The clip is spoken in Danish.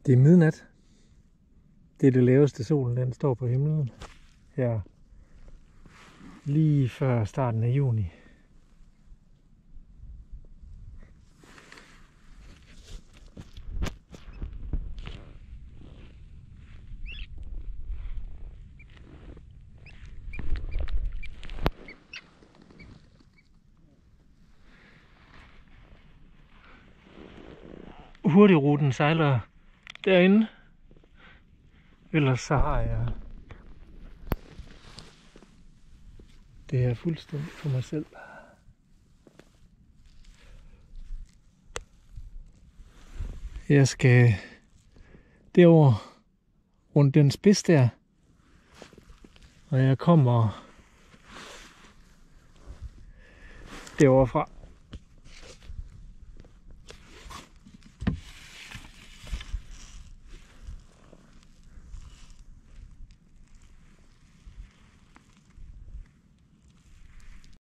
Det er midnat. Det er det laveste, solen den står på himlen her lige før starten af juni. Hurtigruten sejler derinde. Ellers så har jeg det her fuldstændig for mig selv. Jeg skal derover rundt den spids der, og jeg kommer derovre fra.